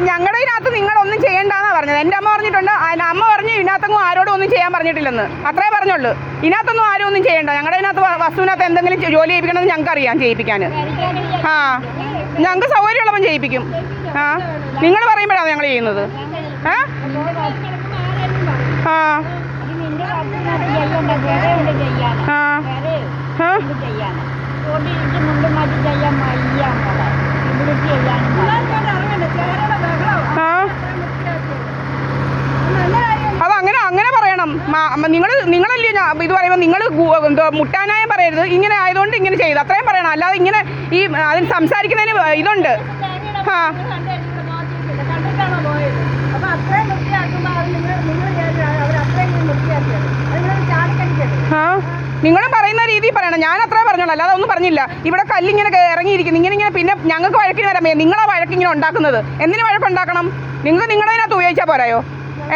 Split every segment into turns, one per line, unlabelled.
ഞങ്ങളുടെ ഇതിനകത്ത് നിങ്ങളൊന്നും ചെയ്യണ്ടെന്നാണ് പറഞ്ഞത്. എൻ്റെ അമ്മ പറഞ്ഞിട്ടുണ്ട്. അമ്മ പറഞ്ഞു ഇതിനകത്തൊന്നും ആരോടും ഒന്നും ചെയ്യാൻ പറഞ്ഞിട്ടില്ലെന്ന്. അത്രേ പറഞ്ഞുള്ളൂ. ഇതിനകത്തൊന്നും ആരും ഒന്നും ചെയ്യണ്ട. ഞങ്ങളുടെ ഇതിനകത്ത് വസ്തുവിനകത്ത് എന്തെങ്കിലും ജോലി ചെയ്യിപ്പിക്കണമെന്ന് ഞങ്ങൾക്കറിയാം ചെയ്യിപ്പിക്കാൻ. ആ ഞങ്ങൾക്ക് സൗകര്യമുള്ളപ്പം ചെയ്യിപ്പിക്കും. ആ നിങ്ങൾ പറയുമ്പോഴാണ് ഞങ്ങൾ ചെയ്യുന്നത്. ആ ആ അതങ്ങനെ അങ്ങനെ പറയണം. നിങ്ങളല്ലേ ഇത് പറയുമ്പോൾ നിങ്ങൾ എന്തോ മുട്ടാനായം പറയരുത്. ഇങ്ങനെ ആയതുകൊണ്ട് ഇങ്ങനെ ചെയ്തു അത്രയും പറയണം. അല്ലാതെ ഇങ്ങനെ ഈ അതിന് സംസാരിക്കുന്നതിന് ഇതുണ്ട്. ആ നിങ്ങളും പറയുന്ന രീതി പറയണം. ഞാൻ അത്രേ പറഞ്ഞോളൂ, അല്ലാതെ ഒന്നും പറഞ്ഞില്ല. ഇവിടെ കല്ലിങ്ങനെ ഇറങ്ങിയിരിക്കുന്നു ഇങ്ങനെ പിന്നെ ഞങ്ങൾക്ക് വഴക്കിന് വരാമേ. നിങ്ങളാ വഴക്കിങ്ങനെ ഉണ്ടാക്കുന്നത്. എന്തിനു വഴക്കുണ്ടാക്കണം? നിങ്ങൾക്ക് നിങ്ങളതിനകത്ത് ഉപയോഗിച്ചാൽ പോരായോ?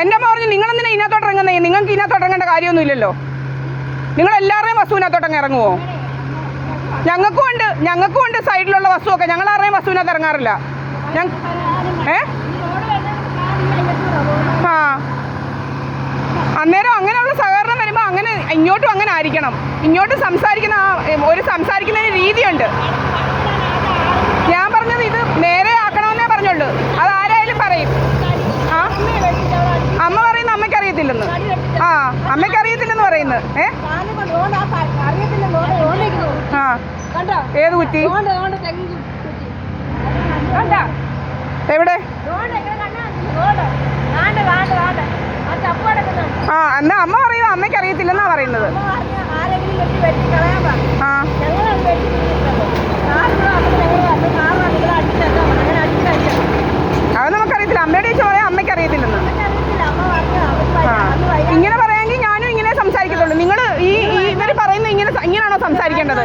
എൻ്റെ അമ്മ പറഞ്ഞു നിങ്ങളെന്തിനാ ഇതിനകത്തോട്ട് ഇറങ്ങുന്നേ? നിങ്ങൾക്ക് ഇതിനകത്തോട്ട് ഇറങ്ങേണ്ട കാര്യമൊന്നും ഇല്ലല്ലോ. നിങ്ങളെല്ലാവരുടെയും വസ്തുവിനകത്തോട്ടങ്ങ് ഇറങ്ങുമോ? ഞങ്ങൾക്കും ഉണ്ട് സൈഡിലുള്ള വസ്തുവൊക്കെ. ഞങ്ങളാരുടെയും വസ്തുവിനകത്ത് ഇറങ്ങാറില്ല. ആ അന്നേരം അങ്ങനെയുള്ള സഹകരണം വരുമ്പോൾ അങ്ങനെ ഇങ്ങോട്ടും അങ്ങനെ ആയിരിക്കണം. ഇങ്ങോട്ട് സംസാരിക്കുന്ന സംസാരിക്കുന്നതിന് രീതിയുണ്ട്. ഞാൻ പറഞ്ഞത് ഇത് നേരെ ആക്കണമെന്നേ പറഞ്ഞുള്ളൂ. അതാരായാലും പറയും. ആ അമ്മ പറയുന്നത് അമ്മയ്ക്ക് അറിയത്തില്ലെന്ന്. ആ അമ്മയ്ക്ക് അറിയത്തില്ലെന്ന് പറയുന്നത്. ആ ഏത് കുറ്റി? എവിടെ? ആ എന്നാ അമ്മ പറയുക അമ്മയ്ക്ക് അറിയത്തില്ലെന്നാ പറയുന്നത്. ആ അത് നമുക്കറിയത്തില്ല. അമ്മയുടെ ചോദിച്ചു പറയാം അമ്മയ്ക്ക് അറിയത്തില്ലെന്ന്. ആ ഇങ്ങനെ പറയാമെങ്കിൽ ഞാനും ഇങ്ങനെ സംസാരിക്കത്തുള്ളൂ. നിങ്ങൾ ഈ ഇവർ പറയുന്നത് ഇങ്ങനെയാണോ സംസാരിക്കേണ്ടത്?